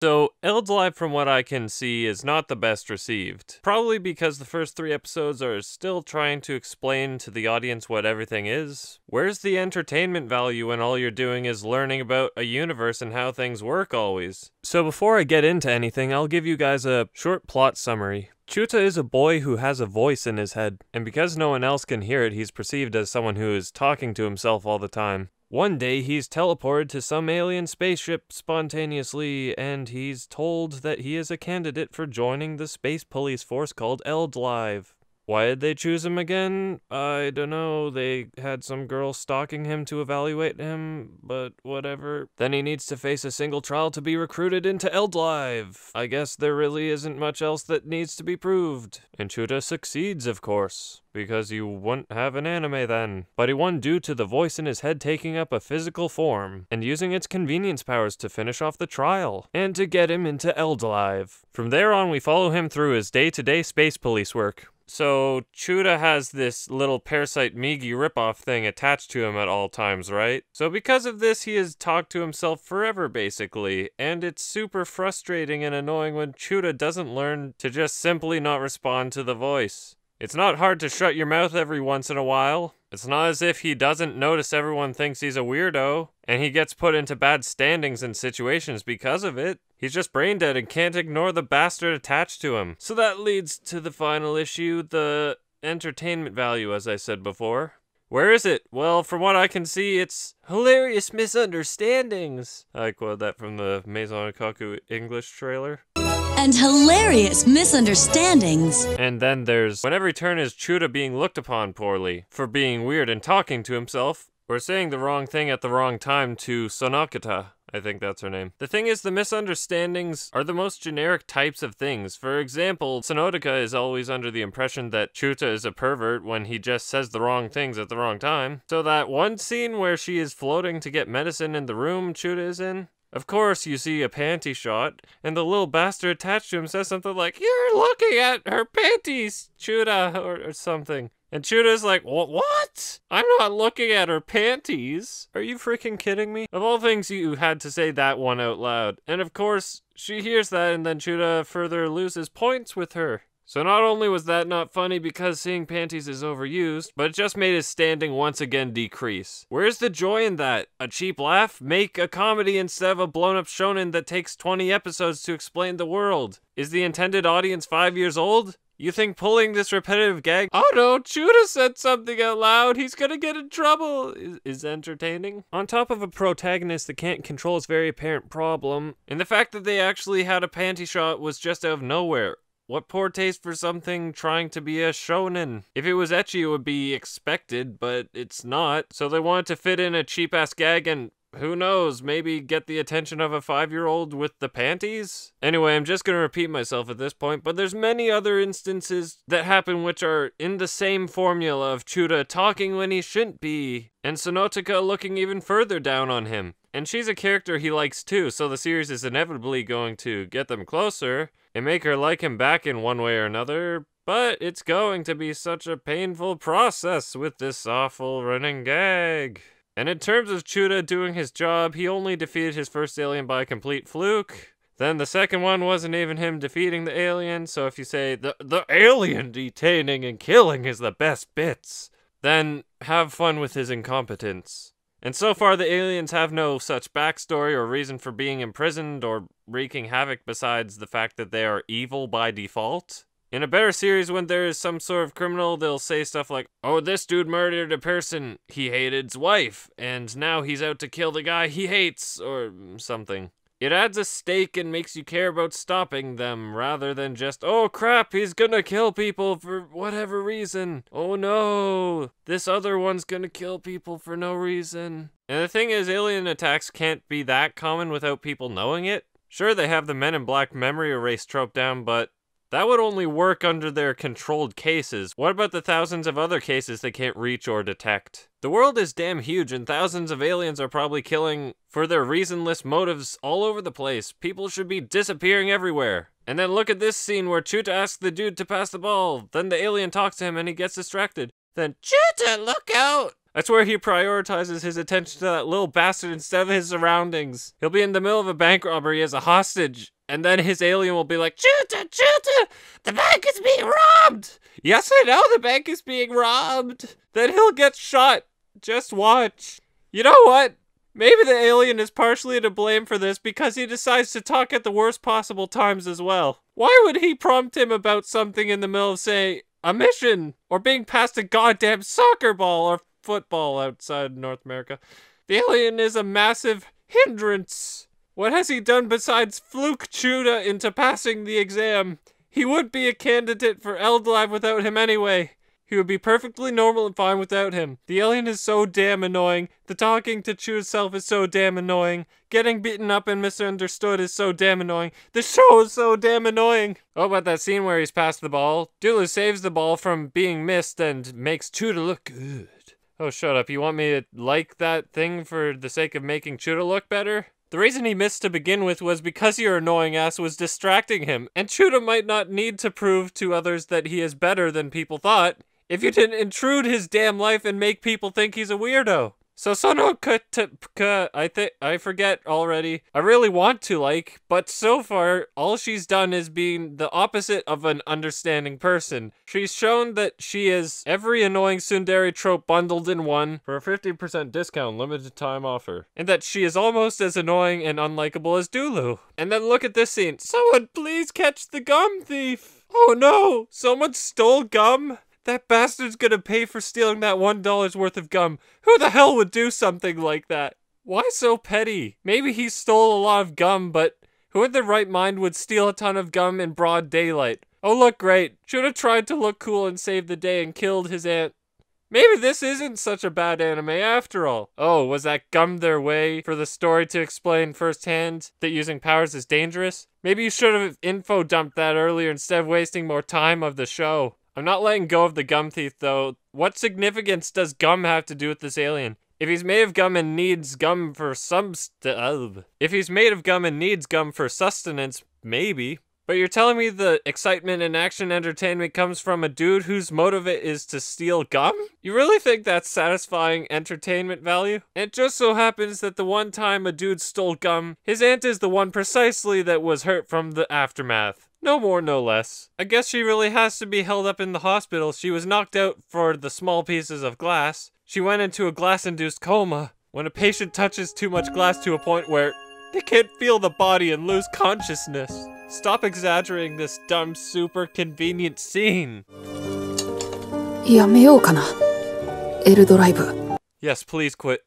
So, Eldlive, from what I can see, is not the best received. Probably because the first 3 episodes are still trying to explain to the audience what everything is. Where's the entertainment value when all you're doing is learning about a universe and how things work always? So before I get into anything, I'll give you guys a short plot summary. Chuta is a boy who has a voice in his head, and because no one else can hear it, he's perceived as someone who is talking to himself all the time. One day, he's teleported to some alien spaceship spontaneously, and he's told that he is a candidate for joining the space police force called Eldlive. Why did they choose him again? I don't know. They had some girl stalking him to evaluate him, but whatever. Then he needs to face a single trial to be recruited into Eldlive. I guess there really isn't much else that needs to be proved. And Chuta succeeds, of course, because you wouldn't have an anime then. But he won due to the voice in his head taking up a physical form, and using its convenience powers to finish off the trial, and to get him into Eldlive. From there on, we follow him through his day-to-day space police work. So, Chuta has this little Parasite Migi ripoff thing attached to him at all times, right? So because of this, he has talked to himself forever, basically, and it's super frustrating and annoying when Chuta doesn't learn to just simply not respond to the voice. It's not hard to shut your mouth every once in a while. It's not as if he doesn't notice everyone thinks he's a weirdo, and he gets put into bad standings and situations because of it. He's just brain dead and can't ignore the bastard attached to him. So that leads to the final issue, the entertainment value, as I said before. Where is it? Well, from what I can see, it's hilarious misunderstandings. I quote that from the Maison Ikkoku English trailer. And hilarious misunderstandings. And then there's when every turn is Chuta being looked upon poorly for being weird and talking to himself, or saying the wrong thing at the wrong time to Sonokata. I think that's her name. The thing is, the misunderstandings are the most generic types of things. For example, Sonokata is always under the impression that Chuta is a pervert when he just says the wrong things at the wrong time. So that one scene where she is floating to get medicine in the room Chuta is in, of course, you see a panty shot, and the little bastard attached to him says something like, "You're looking at her panties, Chuta," or something. And Chuta's like, what? I'm not looking at her panties. Are you freaking kidding me? Of all things, you had to say that one out loud. And of course, she hears that, and then Chuta further loses points with her. So not only was that not funny because seeing panties is overused, but it just made his standing once again decrease. Where's the joy in that? A cheap laugh? Make a comedy instead of a blown-up shonen that takes 20 episodes to explain the world. Is the intended audience 5 years old? You think pulling this repetitive gag, "Oh no, Chuta said something out loud, he's gonna get in trouble," is entertaining? On top of a protagonist that can't control his very apparent problem, and the fact that they actually had a panty shot was just out of nowhere. What poor taste for something trying to be a shonen. If it was ecchi, it would be expected, but it's not. So they wanted to fit in a cheap-ass gag and, who knows, maybe get the attention of a 5-year-old with the panties? Anyway, I'm just gonna repeat myself at this point, but there's many other instances that happen which are in the same formula of Chuta talking when he shouldn't be, and Sonokata looking even further down on him. And she's a character he likes too, so the series is inevitably going to get them closer and make her like him back in one way or another, but it's going to be such a painful process with this awful running gag. And in terms of Chuta doing his job, he only defeated his first alien by a complete fluke. Then the second one wasn't even him defeating the alien, so if you say the alien detaining and killing is the best bits, then have fun with his incompetence. And so far, the aliens have no such backstory or reason for being imprisoned or wreaking havoc besides the fact that they are evil by default. In a better series, when there is some sort of criminal, they'll say stuff like, "Oh, this dude murdered a person he hated's wife, and now he's out to kill the guy he hates," or something. It adds a stake and makes you care about stopping them, rather than just, "Oh crap, he's gonna kill people for whatever reason. Oh no, this other one's gonna kill people for no reason." And the thing is, alien attacks can't be that common without people knowing it. Sure, they have the Men in Black memory erase trope down, but that would only work under their controlled cases. What about the thousands of other cases they can't reach or detect? The world is damn huge, and thousands of aliens are probably killing for their reasonless motives all over the place. People should be disappearing everywhere. And then look at this scene where Chuta asks the dude to pass the ball. Then the alien talks to him and he gets distracted. Then, "Chuta, look out!" I swear he prioritizes his attention to that little bastard instead of his surroundings. He'll be in the middle of a bank robbery as a hostage, and then his alien will be like, Chuta, the bank is being robbed! Yes, I know the bank is being robbed! Then he'll get shot. Just watch. You know what? Maybe the alien is partially to blame for this because he decides to talk at the worst possible times as well. Why would he prompt him about something in the middle of, say, a mission, or being passed a goddamn soccer ball or football outside North America? The alien is a massive hindrance. What has he done besides fluke Chuta into passing the exam? He would be a candidate for Eldlive without him anyway. He would be perfectly normal and fine without him. The alien is so damn annoying. The talking to Chuta's self is so damn annoying. Getting beaten up and misunderstood is so damn annoying. The show is so damn annoying. Oh, about that scene where he's passed the ball. Dulu saves the ball from being missed and makes Chuta look good. Oh, shut up. You want me to like that thing for the sake of making Chuta look better? The reason he missed to begin with was because your annoying ass was distracting him, and Chuta might not need to prove to others that he is better than people thought if you didn't intrude his damn life and make people think he's a weirdo. So Sonokatepka, I forget already. I really want to like, but so far, all she's done is being the opposite of an understanding person. She's shown that she is every annoying tsundere trope bundled in one for a 50% discount limited time offer. And that she is almost as annoying and unlikable as Dulu. And then look at this scene. Someone please catch the gum thief. Oh no, someone stole gum? That bastard's gonna pay for stealing that $1 worth of gum. Who the hell would do something like that? Why so petty? Maybe he stole a lot of gum, but who in their right mind would steal a ton of gum in broad daylight? Oh, look great. Should have tried to look cool and save the day and killed his aunt. Maybe this isn't such a bad anime after all. Oh, was that gum their way for the story to explain firsthand that using powers is dangerous? Maybe you should have info dumped that earlier instead of wasting more time of the show. I'm not letting go of the gum thief, though. What significance does gum have to do with this alien? If he's made of gum and needs gum for sustenance, maybe. But you're telling me the excitement and action entertainment comes from a dude whose motive is to steal gum? You really think that's satisfying entertainment value? It just so happens that the one time a dude stole gum, his aunt is the one precisely that was hurt from the aftermath. No more, no less. I guess she really has to be held up in the hospital. She was knocked out for the small pieces of glass. She went into a glass-induced coma. When a patient touches too much glass to a point where they can't feel the body and lose consciousness. Stop exaggerating this dumb, super convenient scene. やめようかな、エルドライブ。 Yes, please quit.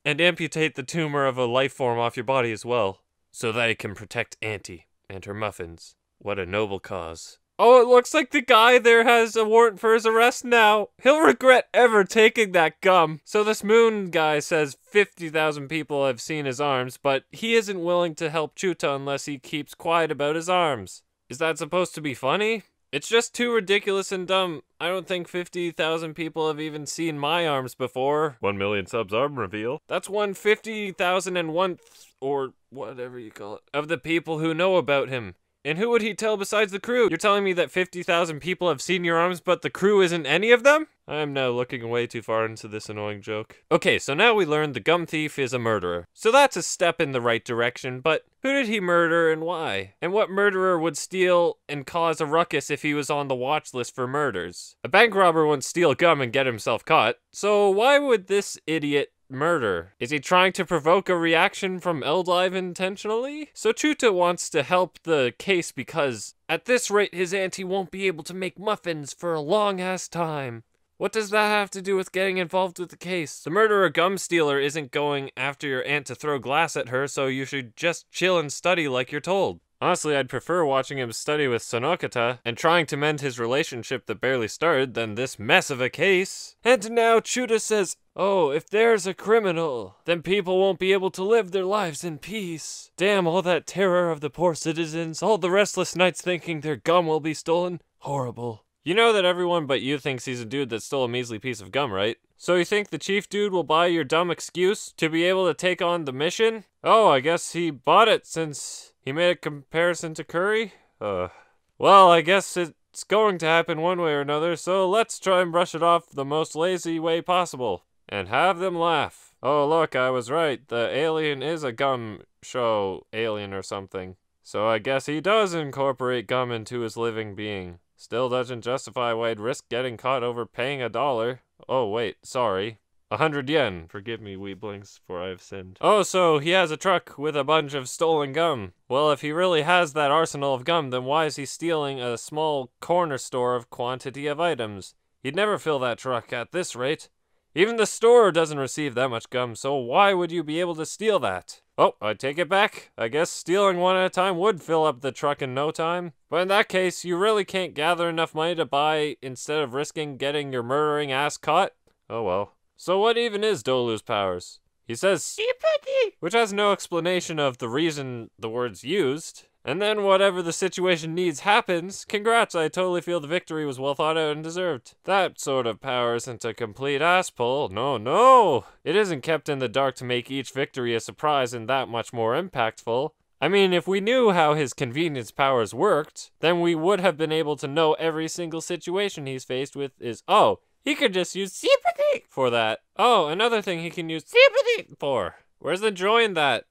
And amputate the tumor of a life form off your body as well. So that it can protect Auntie and her muffins. What a noble cause. Oh, it looks like the guy there has a warrant for his arrest now. He'll regret ever taking that gum. So this Moon guy says 50,000 people have seen his arms, but he isn't willing to help Chuta unless he keeps quiet about his arms. Is that supposed to be funny? It's just too ridiculous and dumb. I don't think 50,000 people have even seen my arms before. 1 million subs arm reveal. That's 150,001th, or whatever you call it, of the people who know about him. And who would he tell besides the crew? You're telling me that 50,000 people have seen your arms, but the crew isn't any of them? I am now looking way too far into this annoying joke. Okay, so now we learned the gum thief is a murderer. So that's a step in the right direction, but who did he murder and why? And what murderer would steal and cause a ruckus if he was on the watch list for murders? A bank robber wouldn't steal gum and get himself caught. So why would this idiot murder? Is he trying to provoke a reaction from Eldlive intentionally? So Chuta wants to help the case because at this rate his auntie won't be able to make muffins for a long ass time. What does that have to do with getting involved with the case? The murderer gum stealer isn't going after your aunt to throw glass at her, so you should just chill and study like you're told. Honestly, I'd prefer watching him study with Sonokata and trying to mend his relationship that barely started than this mess of a case. And now Chuta says, oh, if there's a criminal, then people won't be able to live their lives in peace. Damn all that terror of the poor citizens, all the restless nights thinking their gum will be stolen. Horrible. You know that everyone but you thinks he's a dude that stole a measly piece of gum, right? So you think the chief dude will buy your dumb excuse to be able to take on the mission? Oh, I guess he bought it since he made a comparison to Curry? Well, I guess it's going to happen one way or another, so let's try and brush it off the most lazy way possible. and have them laugh. Oh, look, I was right. The alien is a gum show alien or something. So I guess he does incorporate gum into his living being. Still doesn't justify why he'd risk getting caught over paying $1. Oh, wait, sorry. 100 yen. Forgive me, weeblings, for I have sinned. Oh, so he has a truck with a bunch of stolen gum. Well, if he really has that arsenal of gum, then why is he stealing a small corner store of quantity of items? He'd never fill that truck at this rate. Even the store doesn't receive that much gum, so why would you be able to steal that? Oh, I take it back. I guess stealing one at a time would fill up the truck in no time. But in that case, you really can't gather enough money to buy instead of risking getting your murdering ass caught? Oh well. So what even is Dolu's powers? He says sympathy, which has no explanation of the reason the word's used. And then whatever the situation needs happens. Congrats, I totally feel the victory was well thought out and deserved. That sort of power isn't a complete ass pull. No. It isn't kept in the dark to make each victory a surprise and that much more impactful. I mean, if we knew how his convenience powers worked, then we would have been able to know every single situation he's faced with is, oh, he could just use sympathy for that. Oh, another thing he can use sympathy for. Where's the joy in that?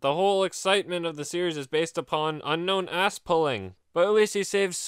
The whole excitement of the series is based upon unknown ass pulling. But at least he saved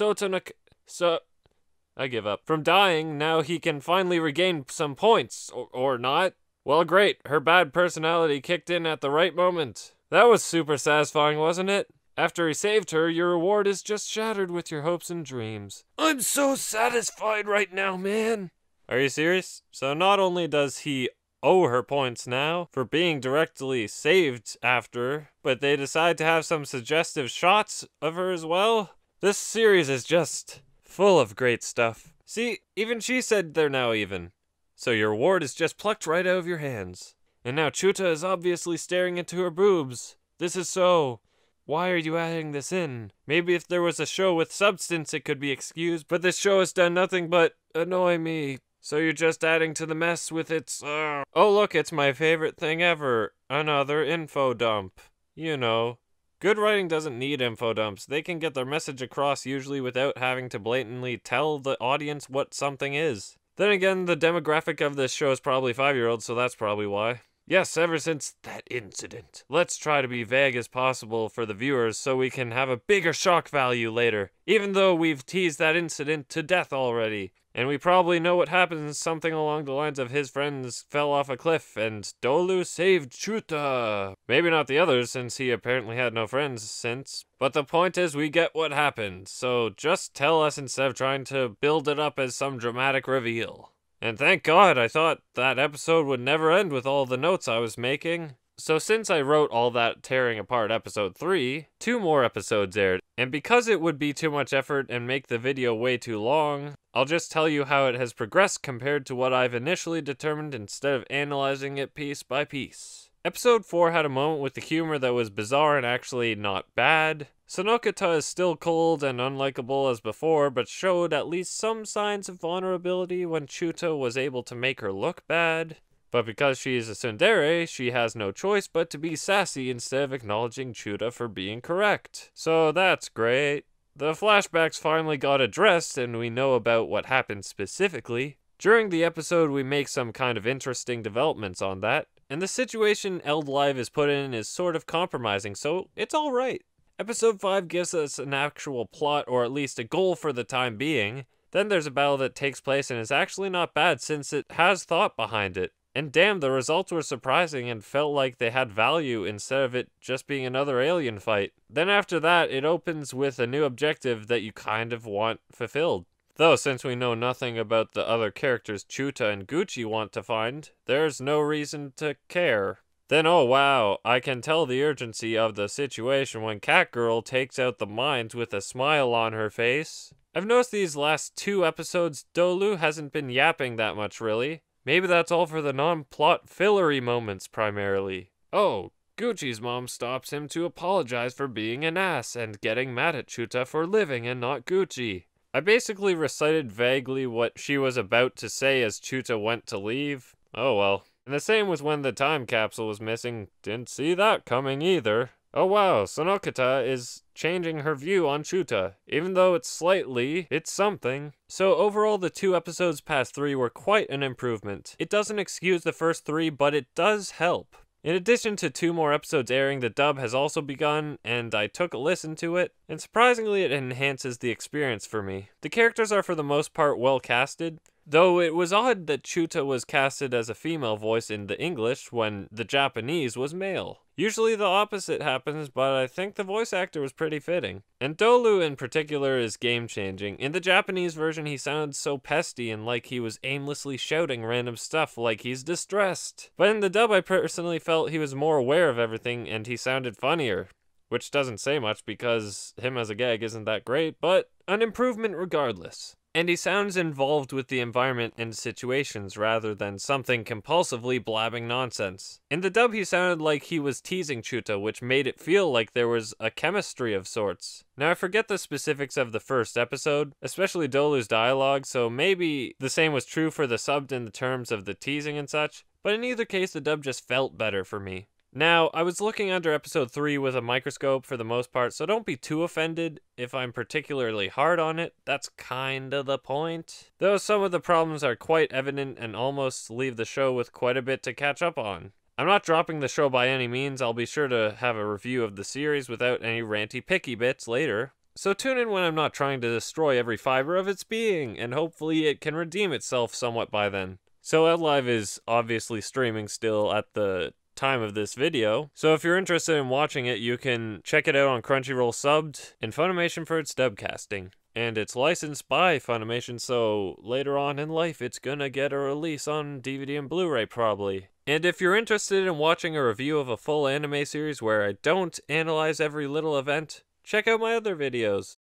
I give up. From dying, now he can finally regain some points. Or not. Well, great. Her bad personality kicked in at the right moment. That was super satisfying, wasn't it? After he saved her, your reward is just shattered with your hopes and dreams. I'm so satisfied right now, man. Are you serious? So not only does he owe her points now for being directly saved after, but they decide to have some suggestive shots of her as well? This series is just full of great stuff. See, even she said they're now even. So your reward is just plucked right out of your hands. And now Chuta is obviously staring into her boobs. This is so... Why are you adding this in? Maybe if there was a show with substance it could be excused, but this show has done nothing but annoy me. So you're just adding to the mess with its, Oh look, it's my favorite thing ever. Another info dump. You know. Good writing doesn't need info dumps. They can get their message across usually without having to blatantly tell the audience what something is. Then again, the demographic of this show is probably 5-year-olds, so that's probably why. Yes, ever since that incident. Let's try to be vague as possible for the viewers so we can have a bigger shock value later, even though we've teased that incident to death already. And we probably know what happens, something along the lines of his friends fell off a cliff and Dolu saved Chuta. Maybe not the others, since he apparently had no friends since. But the point is we get what happened, so just tell us instead of trying to build it up as some dramatic reveal. And thank God, I thought that episode would never end with all the notes I was making. So since I wrote all that tearing apart episode 3, 2 more episodes aired. And because it would be too much effort and make the video way too long, I'll just tell you how it has progressed compared to what I've initially determined instead of analyzing it piece by piece. Episode 4 had a moment with the humor that was bizarre and actually not bad. Sonokata is still cold and unlikable as before, but showed at least some signs of vulnerability when Chuta was able to make her look bad. But because she is a tsundere, she has no choice but to be sassy instead of acknowledging Chuta for being correct. So that's great. The flashbacks finally got addressed and we know about what happened specifically. During the episode we make some kind of interesting developments on that, and the situation Eldlive is put in is sort of compromising, so it's alright. Episode 5 gives us an actual plot, or at least a goal for the time being. Then there's a battle that takes place and is actually not bad since it has thought behind it. And damn, the results were surprising and felt like they had value instead of it just being another alien fight. Then after that, it opens with a new objective that you kind of want fulfilled. Though, since we know nothing about the other characters Chuta and Gucci want to find, there's no reason to care. Then, oh wow, I can tell the urgency of the situation when Catgirl takes out the mines with a smile on her face. I've noticed these last 2 episodes, Dolu hasn't been yapping that much really. Maybe that's all for the non-plot fillery moments primarily. Oh, Gucci's mom stops him to apologize for being an ass and getting mad at Chuta for living and not Gucci. I basically recited vaguely what she was about to say as Chuta went to leave. Oh well. And the same was when the time capsule was missing. Didn't see that coming either. Oh wow, Sonokata is changing her view on Chuta. Even though it's slightly, it's something. So overall, the 2 episodes past 3 were quite an improvement. It doesn't excuse the first 3, but it does help. In addition to 2 more episodes airing, the dub has also begun, and I took a listen to it, and surprisingly it enhances the experience for me. The characters are for the most part well casted, though it was odd that Chuta was casted as a female voice in the English when the Japanese was male. Usually the opposite happens, but I think the voice actor was pretty fitting. And Dolu in particular is game-changing. In the Japanese version he sounds so pesty and like he was aimlessly shouting random stuff like he's distressed. But in the dub I personally felt he was more aware of everything and he sounded funnier. Which doesn't say much because him as a gag isn't that great, but an improvement regardless. And he sounds involved with the environment and situations rather than something compulsively blabbing nonsense. In the dub he sounded like he was teasing Chuta, which made it feel like there was a chemistry of sorts. Now I forget the specifics of the first episode, especially Dolu's dialogue, so maybe the same was true for the subbed in the terms of the teasing and such, but in either case the dub just felt better for me. Now, I was looking under episode 3 with a microscope for the most part, so don't be too offended if I'm particularly hard on it. That's kinda the point. Though some of the problems are quite evident and almost leave the show with quite a bit to catch up on. I'm not dropping the show by any means. I'll be sure to have a review of the series without any ranty picky bits later. So tune in when I'm not trying to destroy every fiber of its being, and hopefully it can redeem itself somewhat by then. So OutLive is obviously streaming still at the time of this video, so if you're interested in watching it, you can check it out on Crunchyroll subbed and Funimation for its dub casting. And it's licensed by Funimation, so later on in life it's gonna get a release on DVD and Blu-ray probably. And if you're interested in watching a review of a full anime series where I don't analyze every little event, check out my other videos.